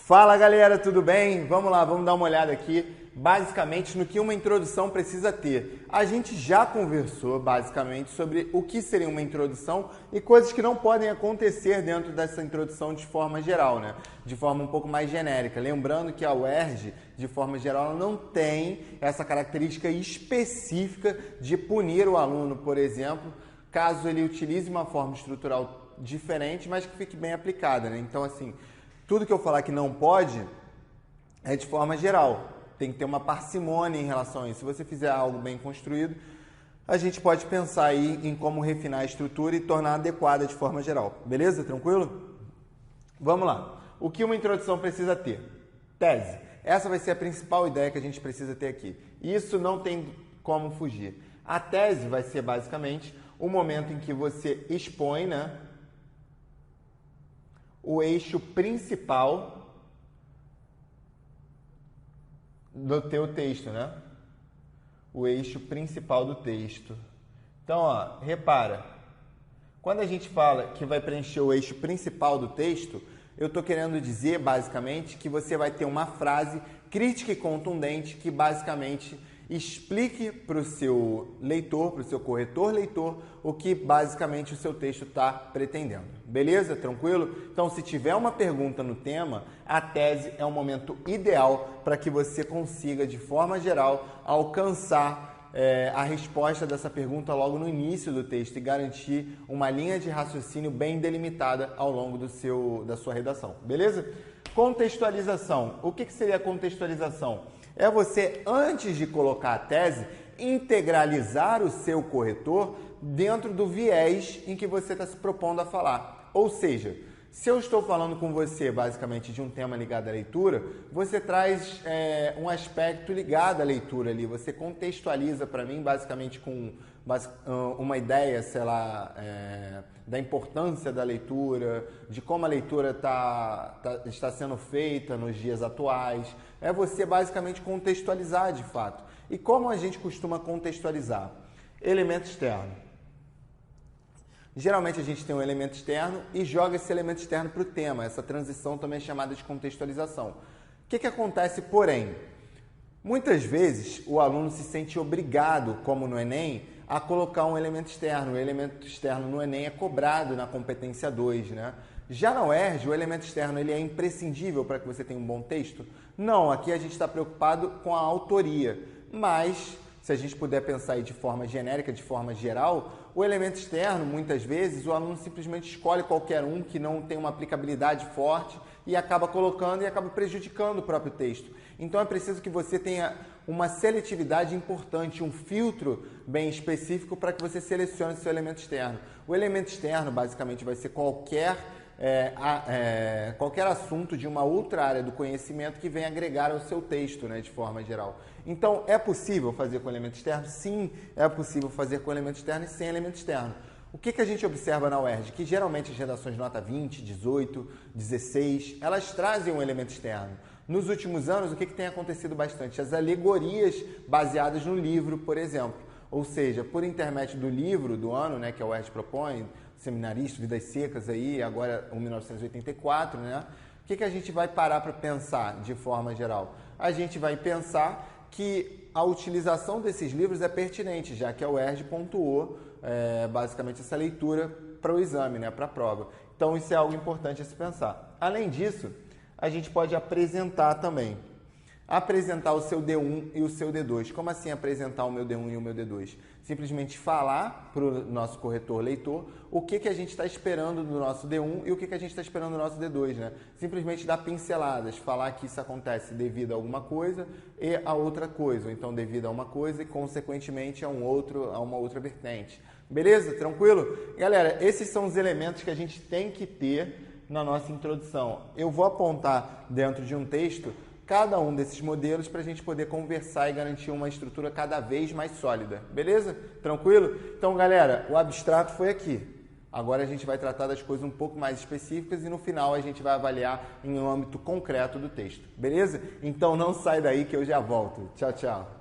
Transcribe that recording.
Fala galera, tudo bem? Vamos lá, vamos dar uma olhada aqui basicamente no que uma introdução precisa ter. A gente já conversou basicamente sobre o que seria uma introdução e coisas que não podem acontecer dentro dessa introdução de forma geral, né? De forma um pouco mais genérica. Lembrando que a UERJ, de forma geral, ela não tem essa característica específica de punir o aluno, por exemplo, caso ele utilize uma forma estrutural diferente, mas que fique bem aplicada, né? Então, assim, tudo que eu falar que não pode é de forma geral. Tem que ter uma parcimônia em relação a isso. Se você fizer algo bem construído, a gente pode pensar aí em como refinar a estrutura e tornar adequada de forma geral. Beleza? Tranquilo? Vamos lá. O que uma introdução precisa ter? Tese. Essa vai ser a principal ideia que a gente precisa ter aqui. Isso não tem como fugir. A tese vai ser basicamente o momento em que você expõe, né, o eixo principal do teu texto, né? O eixo principal do texto. Então, ó, repara. Quando a gente fala que vai preencher o eixo principal do texto, eu estou querendo dizer, basicamente, que você vai ter uma frase crítica e contundente que, basicamente, explique para o seu leitor, para o seu corretor leitor, o que, basicamente, o seu texto está pretendendo. Beleza? Tranquilo? Então, se tiver uma pergunta no tema, a tese é o momento ideal para que você consiga, de forma geral, alcançar a resposta dessa pergunta logo no início do texto e garantir uma linha de raciocínio bem delimitada ao longo da sua redação. Beleza? Contextualização. O que seria a contextualização? É você, antes de colocar a tese, integralizar o seu corretor dentro do viés em que você está se propondo a falar. Ou seja, se eu estou falando com você basicamente de um tema ligado à leitura, você traz um aspecto ligado à leitura ali, você contextualiza para mim basicamente com uma ideia, sei lá, da importância da leitura, de como a leitura está sendo feita nos dias atuais. É você basicamente contextualizar de fato. E como a gente costuma contextualizar? Elemento externo. Geralmente a gente tem um elemento externo e joga esse elemento externo para o tema. Essa transição também é chamada de contextualização. O que acontece, porém? Muitas vezes o aluno se sente obrigado, como no Enem, a colocar um elemento externo. O elemento externo no Enem é cobrado na competência 2, né? Já na UERJ, o elemento externo ele é imprescindível para que você tenha um bom texto? Não, aqui a gente está preocupado com a autoria, mas se a gente puder pensar aí de forma genérica, de forma geral, o elemento externo, muitas vezes, o aluno simplesmente escolhe qualquer um que não tem uma aplicabilidade forte e acaba colocando e acaba prejudicando o próprio texto. Então é preciso que você tenha uma seletividade importante, um filtro bem específico para que você selecione o seu elemento externo. O elemento externo, basicamente, vai ser qualquer assunto de uma outra área do conhecimento que venha agregar ao seu texto, né, de forma geral. Então, é possível fazer com elemento externo? Sim, é possível fazer com elemento externo e sem elemento externo. O que a gente observa na UERJ? Que geralmente as redações de nota 20, 18, 16, elas trazem um elemento externo. Nos últimos anos, o que tem acontecido bastante? As alegorias baseadas no livro, por exemplo. Ou seja, por intermédio do livro do ano, né, que a UERJ propõe, Seminarista, Vidas Secas, aí, agora o 1984, né? O que a gente vai parar para pensar de forma geral? A gente vai pensar que a utilização desses livros é pertinente, já que a UERJ pontuou basicamente essa leitura para o exame, né, para a prova. Então isso é algo importante a se pensar. Além disso, a gente pode apresentar também. Apresentar o seu D1 e o seu D2. Como assim apresentar o meu D1 e o meu D2? Simplesmente falar para o nosso corretor leitor o que a gente está esperando do nosso D1 e o que a gente está esperando do nosso D2, né? Simplesmente dar pinceladas, falar que isso acontece devido a alguma coisa e a outra coisa, ou então devido a uma coisa e consequentemente a uma outra vertente. Beleza? Tranquilo? Galera, esses são os elementos que a gente tem que ter na nossa introdução. Eu vou apontar dentro de um texto cada um desses modelos para a gente poder conversar e garantir uma estrutura cada vez mais sólida. Beleza? Tranquilo? Então, galera, o abstrato foi aqui. Agora a gente vai tratar das coisas um pouco mais específicas e no final a gente vai avaliar em um âmbito concreto do texto. Beleza? Então não sai daí que eu já volto. Tchau, tchau.